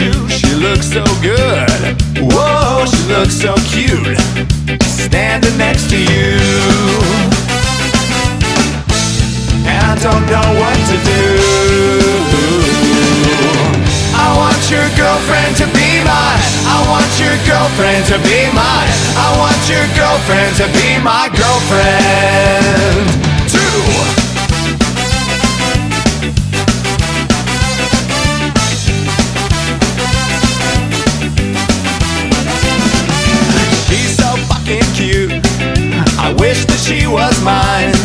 too. She looks so good. Whoa, she looks so cute, standing next to you. And I don't know what to do. I want your girlfriend to be mine. I want your girlfriend to be mine. I want your girlfriend to be my girlfriend too. She's so fucking cute. I wish that she was mine.